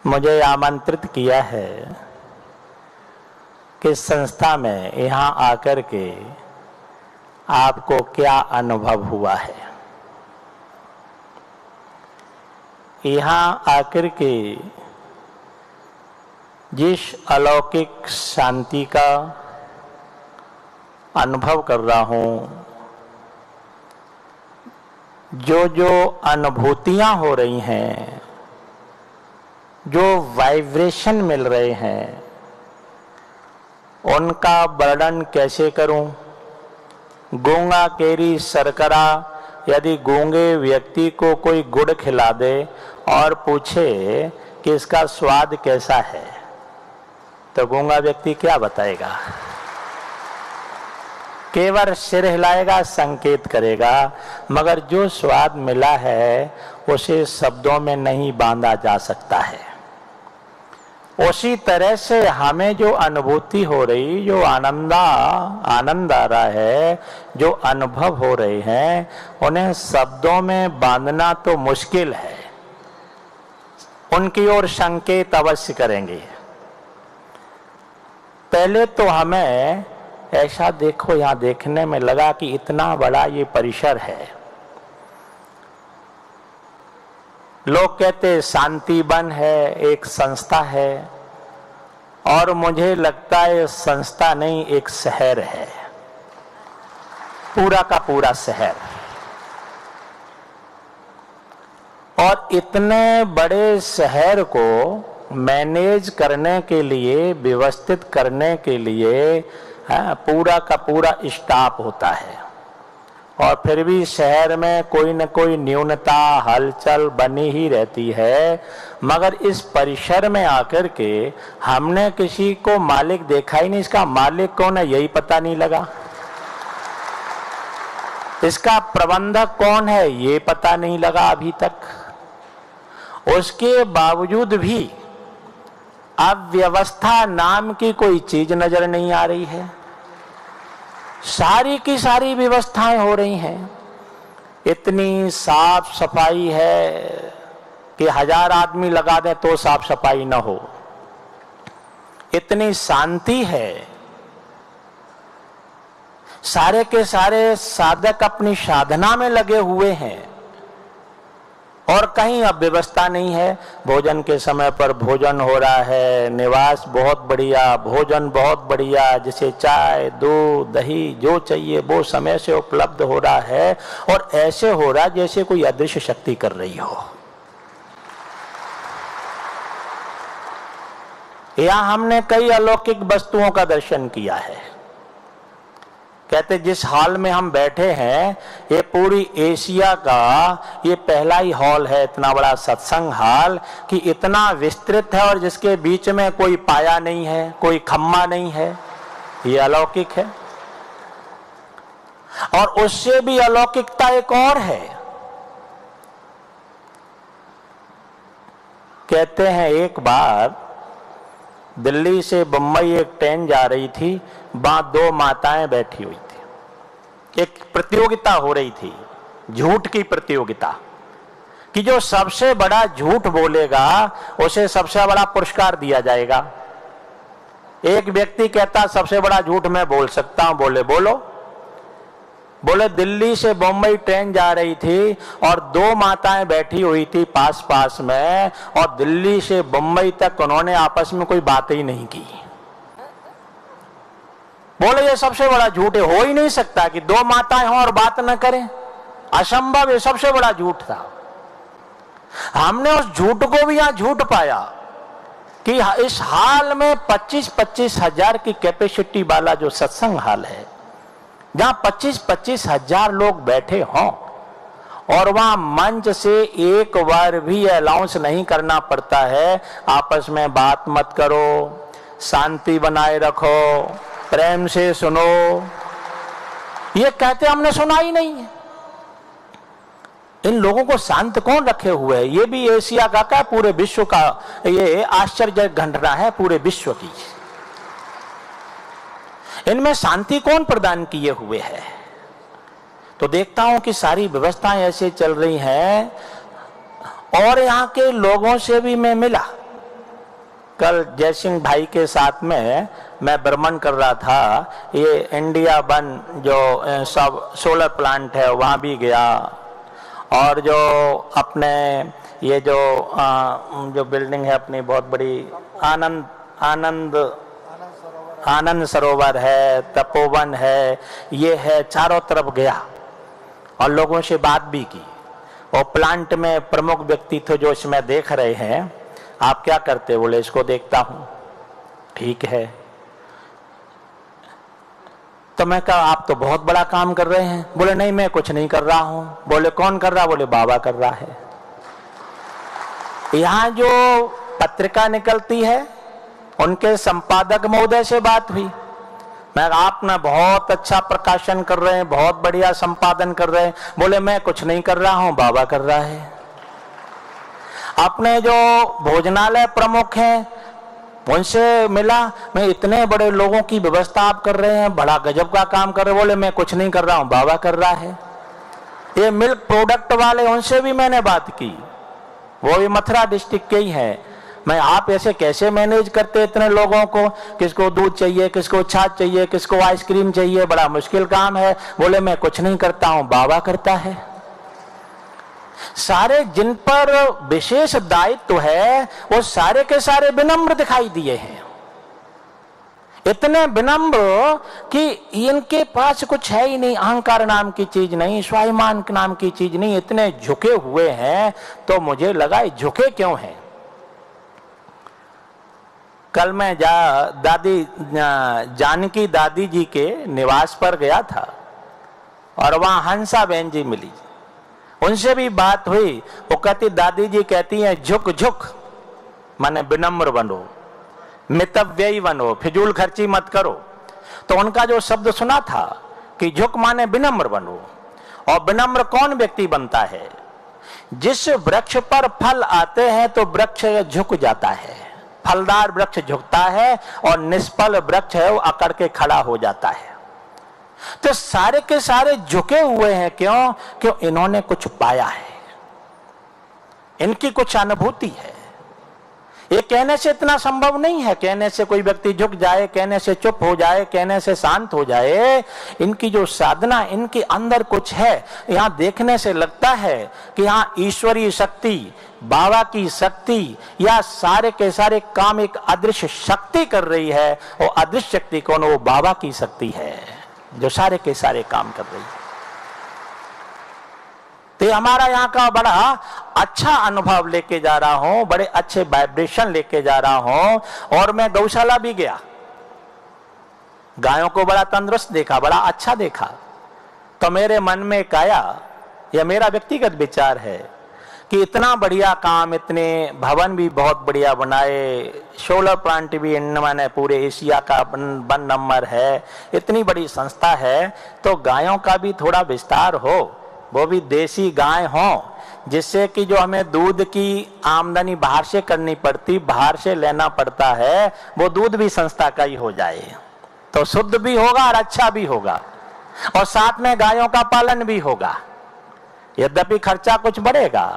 मुझे आमंत्रित किया है कि संस्था में यहाँ आकर के आपको क्या अनुभव हुआ है। यहाँ आकर के जिस अलौकिक शांति का अनुभव कर रहा हूँ, जो जो अनुभूतियाँ हो रही हैं, जो वाइब्रेशन मिल रहे हैं, उनका वर्णन कैसे करूं। गूंगा केरी शर्करा, यदि गूंगे व्यक्ति को कोई गुड़ खिला दे और पूछे कि इसका स्वाद कैसा है, तो गूंगा व्यक्ति क्या बताएगा? केवल सिर हिलाएगा, संकेत करेगा, मगर जो स्वाद मिला है उसे शब्दों में नहीं बांधा जा सकता है। उसी तरह से हमें जो अनुभूति हो रही, जो आनंद आ रहा है, जो अनुभव हो रहे हैं, उन्हें शब्दों में बांधना तो मुश्किल है। उनकी ओर संकेत अवश्य करेंगे। पहले तो हमें ऐसा देखो, यहाँ देखने में लगा कि इतना बड़ा ये परिसर है। लोग कहते शांति वन है, एक संस्था है, और मुझे लगता है संस्था नहीं, एक शहर है, पूरा का पूरा शहर। और इतने बड़े शहर को मैनेज करने के लिए, व्यवस्थित करने के लिए पूरा का पूरा स्टाफ होता है, और फिर भी शहर में कोई न कोई न्यूनता, हलचल बनी ही रहती है। मगर इस परिसर में आकर के हमने किसी को मालिक देखा ही नहीं। इसका मालिक कौन है यही पता नहीं लगा, इसका प्रबंधक कौन है ये पता नहीं लगा अभी तक। उसके बावजूद भी अव्यवस्था नाम की कोई चीज नजर नहीं आ रही है। सारी की सारी व्यवस्थाएं हो रही हैं। इतनी साफ सफाई है कि 1000 आदमी लगा दें तो साफ सफाई न हो। इतनी शांति है। सारे के सारे साधक अपनी साधना में लगे हुए हैं और कहीं अब व्यवस्था नहीं है। भोजन के समय पर भोजन हो रहा है, निवास बहुत बढ़िया, भोजन बहुत बढ़िया, जैसे चाय, दूध, दही जो चाहिए वो समय से उपलब्ध हो रहा है। और ऐसे हो रहा जैसे कोई अदृश्य शक्ति कर रही हो। यहाँ हमने कई अलौकिक वस्तुओं का दर्शन किया है। कहते जिस हॉल में हम बैठे हैं, ये पूरी एशिया का ये पहला ही हॉल है, इतना बड़ा सत्संग हॉल कि इतना विस्तृत है और जिसके बीच में कोई पाया नहीं है, कोई खम्मा नहीं है। ये अलौकिक है। और उससे भी अलौकिकता एक और है। कहते हैं एक बार दिल्ली से बम्बई एक ट्रेन जा रही थी, वहां 2 माताएं बैठी हुई थी। एक प्रतियोगिता हो रही थी, झूठ की प्रतियोगिता, कि जो सबसे बड़ा झूठ बोलेगा उसे सबसे बड़ा पुरस्कार दिया जाएगा। एक व्यक्ति कहता सबसे बड़ा झूठ मैं बोल सकता हूं। बोले बोलो। बोले दिल्ली से बम्बई ट्रेन जा रही थी और 2 माताएं बैठी हुई थी पास पास में, और दिल्ली से बम्बई तक उन्होंने आपस में कोई बात ही नहीं की। बोले ये सबसे बड़ा झूठ है, हो ही नहीं सकता कि 2 माताएं हों और बात न करें, असंभव है, सबसे बड़ा झूठ था। हमने उस झूठ को भी यहां झूठ पाया कि इस हाल में 25-25 हजार की कैपेसिटी वाला जो सत्संग हाल है, जहां 25-25 हजार लोग बैठे हों और वहां मंच से एक बार भी अनाउंस नहीं करना पड़ता है आपस में बात मत करो, शांति बनाए रखो, प्रेम से सुनो। ये कहते हमने सुना ही नहीं है। इन लोगों को शांत कौन रखे हुए है? ये भी एशिया का पूरे विश्व का ये आश्चर्य घटना है, पूरे विश्व की। इनमें शांति कौन प्रदान किए हुए है? तो देखता हूं कि सारी व्यवस्थाएं ऐसे चल रही हैं। और यहां के लोगों से भी मैं मिला, कल जयसिंह भाई के साथ में मैं भ्रमण कर रहा था, ये इंडिया वन जो सब सोलर प्लांट है वहाँ भी गया, और जो अपने ये जो बिल्डिंग है अपनी बहुत बड़ी आनंद सरोवर है, तपोवन है, ये है, चारों तरफ गया और लोगों से बात भी की। और प्लांट में प्रमुख व्यक्ति थे जो इसमें देख रहे हैं, आप क्या करते? बोले इसको देखता हूं। ठीक है। तो मैं कहा आप तो बहुत बड़ा काम कर रहे हैं। बोले नहीं मैं कुछ नहीं कर रहा हूं। बोले कौन कर रहा? बोले बाबा कर रहा है। यहां जो पत्रिका निकलती है उनके संपादक महोदय से बात हुई, मैं आप ना बहुत अच्छा प्रकाशन कर रहे हैं, बहुत बढ़िया संपादन कर रहे हैं। बोले मैं कुछ नहीं कर रहा हूं, बाबा कर रहा है। अपने जो भोजनालय प्रमुख हैं उनसे मिला, मैं इतने बड़े लोगों की व्यवस्था आप कर रहे हैं, बड़ा गजब का काम कर रहे हैं। बोले मैं कुछ नहीं कर रहा हूं, बाबा कर रहा है। ये मिल्क प्रोडक्ट वाले, उनसे भी मैंने बात की, वो भी मथुरा डिस्ट्रिक्ट के ही हैं। मैं आप ऐसे कैसे मैनेज करते इतने लोगों को, किसको दूध चाहिए, किसको छाछ चाहिए, किसको आइसक्रीम चाहिए, बड़ा मुश्किल काम है। बोले मैं कुछ नहीं करता हूं, बाबा करता है। सारे जिन पर विशेष दायित्व है वो सारे के सारे विनम्र दिखाई दिए हैं, इतने विनम्र कि इनके पास कुछ है ही नहीं, अहंकार नाम की चीज नहीं, स्वाभिमान नाम की चीज नहीं, इतने झुके हुए हैं। तो मुझे लगा झुके क्यों हैं। कल मैं दादी जानकी दादी जी के निवास पर गया था और वहां हंसा बहन जी मिली, उनसे भी बात हुई। वो कहती, दादी जी कहती हैं झुक झुक माने विनम्र बनो, मितव्ययी बनो, फिजूल खर्ची मत करो। तो उनका जो शब्द सुना था कि झुक माने विनम्र बनो। और विनम्र कौन व्यक्ति बनता है? जिस वृक्ष पर फल आते हैं तो वृक्ष झुक जाता है, फलदार वृक्ष झुकता है और निष्फल वृक्ष है वो अकड़ के खड़ा हो जाता है। तो सारे के सारे झुके हुए हैं। क्यों? क्यों इन्होंने कुछ पाया है, इनकी कुछ अनुभूति है। ये कहने से इतना संभव नहीं है, कहने से कोई व्यक्ति झुक जाए, कहने से चुप हो जाए, कहने से शांत हो जाए। इनकी जो साधना, इनके अंदर कुछ है। यहां देखने से लगता है कि यहाँ ईश्वरीय शक्ति, बाबा की शक्ति, या सारे के सारे काम एक अदृश्य शक्ति कर रही है। वो अदृश्य शक्ति कौन? वो बाबा की शक्ति है जो सारे के सारे काम कर रही है। तो हमारा यहाँ का बड़ा अच्छा अनुभव लेके जा रहा हूं, बड़े अच्छे वाइब्रेशन लेके जा रहा हूं। और मैं गौशाला भी गया, गायों को बड़ा तंदुरुस्त देखा, बड़ा अच्छा देखा। तो मेरे मन में एक आया, यह मेरा व्यक्तिगत विचार है कि इतना बढ़िया काम, इतने भवन भी बहुत बढ़िया बनाए, सोलर प्लांट भी मैंने पूरे एशिया का 1 नंबर है, इतनी बड़ी संस्था है, तो गायों का भी थोड़ा विस्तार हो, वो भी देसी गाय हो, जिससे कि जो हमें दूध की आमदनी बाहर से करनी पड़ती, बाहर से लेना पड़ता है, वो दूध भी संस्था का ही हो जाए, तो शुद्ध भी होगा और अच्छा भी होगा, और साथ में गायों का पालन भी होगा। यद्यपि खर्चा कुछ बढ़ेगा,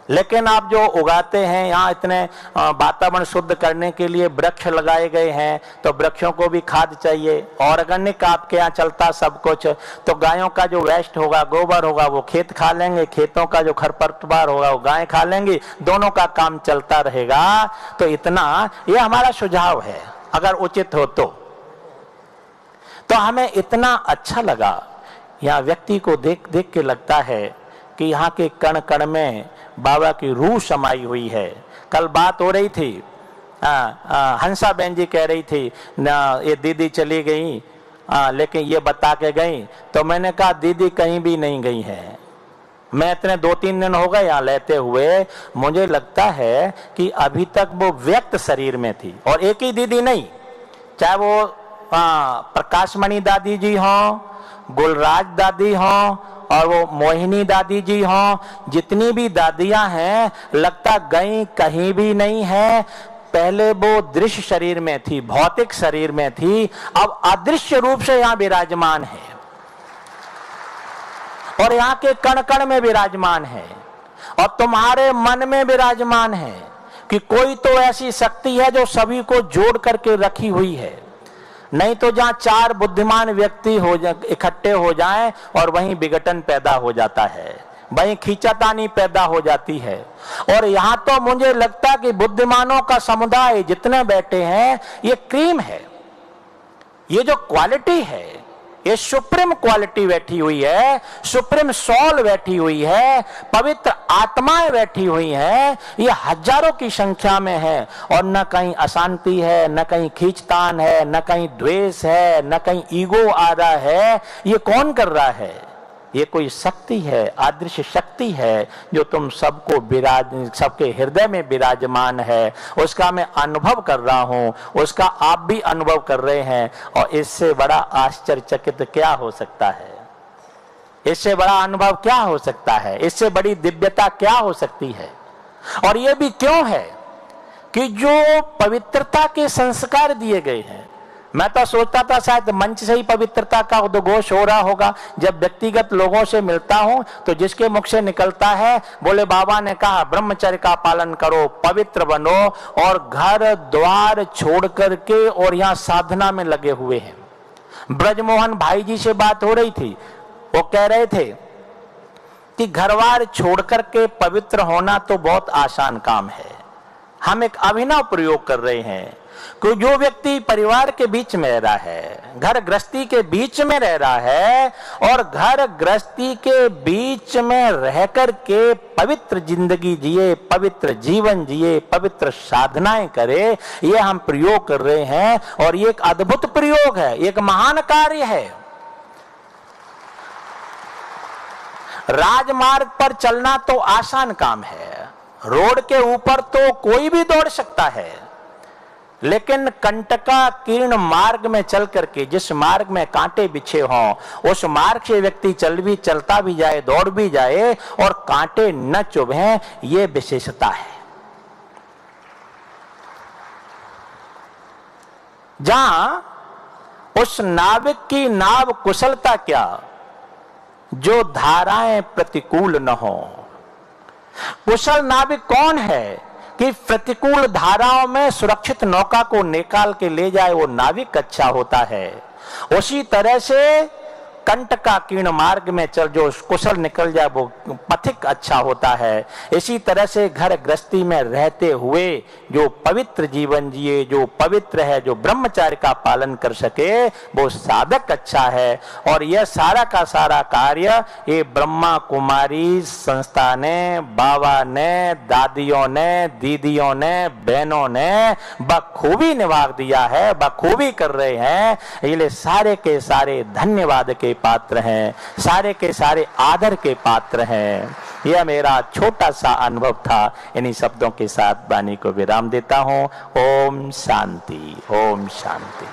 लेकिन आप जो उगाते हैं, यहाँ इतने वातावरण शुद्ध करने के लिए वृक्ष लगाए गए हैं, तो वृक्षों को भी खाद चाहिए। ऑर्गेनिक आपके यहाँ चलता सब कुछ, तो गायों का जो वेस्ट होगा, गोबर होगा, वो खेत खा लेंगे, खेतों का जो खरपतवार होगा वो गाय खा लेंगी, दोनों का काम चलता रहेगा। तो इतना, ये हमारा सुझाव है, अगर उचित हो तो हमें इतना अच्छा लगा। यहाँ व्यक्ति को देख देख के लगता है कि यहाँ के कण कण में बाबा की रूह समाई हुई है। कल बात हो रही थी, हंसा बहन जी कह रही थी ना, ये दीदी चली गई, लेकिन ये बता के गई। तो मैंने कहा दीदी कहीं भी नहीं गई है, मैं इतने 2-3 दिन हो गए यहाँ लेते हुए, मुझे लगता है कि अभी तक वो व्यक्त शरीर में थी। और एक ही दीदी नहीं, चाहे वो प्रकाशमणि दादी जी हों, गुलराज दादी हों, और वो मोहिनी दादी जी हों, जितनी भी दादियां हैं, लगता गई कहीं भी नहीं है। पहले वो दृश्य शरीर में थी, भौतिक शरीर में थी, अब अदृश्य रूप से यहाँ विराजमान है, और यहाँ के कण कण में विराजमान है, और तुम्हारे मन में विराजमान है। कि कोई तो ऐसी शक्ति है जो सभी को जोड़ करके रखी हुई है, नहीं तो जहां चार बुद्धिमान व्यक्ति इकट्ठे हो जाएं और वहीं विघटन पैदा हो जाता है, वहीं खींचातानी पैदा हो जाती है। और यहां तो मुझे लगता है कि बुद्धिमानों का समुदाय जितने बैठे हैं ये क्रीम है, ये जो क्वालिटी है ये सुप्रीम क्वालिटी बैठी हुई है, सुप्रीम सोल बैठी हुई है, पवित्र आत्माएं बैठी हुई हैं, ये हजारों की संख्या में है। और न कहीं अशांति है, न कहीं खींचतान है, न कहीं द्वेष है, न कहीं ईगो आ रहा है। ये कौन कर रहा है? ये कोई शक्ति है, अदृश्य शक्ति है जो तुम सबको सबके हृदय में विराजमान है, उसका मैं अनुभव कर रहा हूं, उसका आप भी अनुभव कर रहे हैं। और इससे बड़ा आश्चर्यचकित क्या हो सकता है? इससे बड़ा अनुभव क्या हो सकता है? इससे बड़ी दिव्यता क्या हो सकती है? और ये भी क्यों है कि जो पवित्रता के संस्कार दिए गए हैं, मैं तो सोचता था शायद मंच से ही पवित्रता का उद्घोष हो रहा होगा। जब व्यक्तिगत लोगों से मिलता हूं तो जिसके मुख से निकलता है, बोले बाबा ने कहा ब्रह्मचर्य का पालन करो, पवित्र बनो, और घर द्वार छोड़ करके और यहाँ साधना में लगे हुए हैं। ब्रजमोहन भाई जी से बात हो रही थी, वो कह रहे थे कि घरवार छोड़ करके पवित्र होना तो बहुत आसान काम है। हम एक अभिनव प्रयोग कर रहे हैं कि जो व्यक्ति परिवार के बीच में रह रहा है, घर गृहस्थी के बीच में रह रहा है, और घर गृहस्थी के बीच में रह करके पवित्र जिंदगी जिए, पवित्र जीवन जिए, पवित्र साधनाएं करे, ये हम प्रयोग कर रहे हैं। और ये एक अद्भुत प्रयोग है, एक महान कार्य है। राजमार्ग पर चलना तो आसान काम है, रोड के ऊपर तो कोई भी दौड़ सकता है, लेकिन कंटकाकीर्ण मार्ग में चल करके, जिस मार्ग में कांटे बिछे हों, उस मार्ग से व्यक्ति चलता भी जाए, दौड़ भी जाए और कांटे न चुभें, ये विशेषता है। जहां उस नाविक की नाव कुशलता क्या जो धाराएं प्रतिकूल न हो। कुशल नाविक कौन है कि प्रतिकूल धाराओं में सुरक्षित नौका को निकाल के ले जाए, वो नाविक अच्छा होता है। उसी तरह से कंटकाकीर्ण मार्ग में चल जो कुशल निकल जाए वो पथिक अच्छा होता है। इसी तरह से घर गृहस्थी में रहते हुए जो पवित्र जीवन जिए, जो पवित्र है, जो ब्रह्मचार्य का पालन कर सके, वो साधक अच्छा है। और यह सारा का सारा कार्य ये ब्रह्मा कुमारी संस्था ने, बाबा ने, दादियों ने, दीदियों ने, बहनों ने बखूबी निभा दिया है, बखूबी कर रहे हैं। ये सारे के सारे धन्यवाद के पात्र हैं, सारे के सारे आदर के पात्र हैं। यह मेरा छोटा सा अनुभव था। इन्हीं शब्दों के साथ वाणी को विराम देता हूं। ओम शांति, ओम शांति।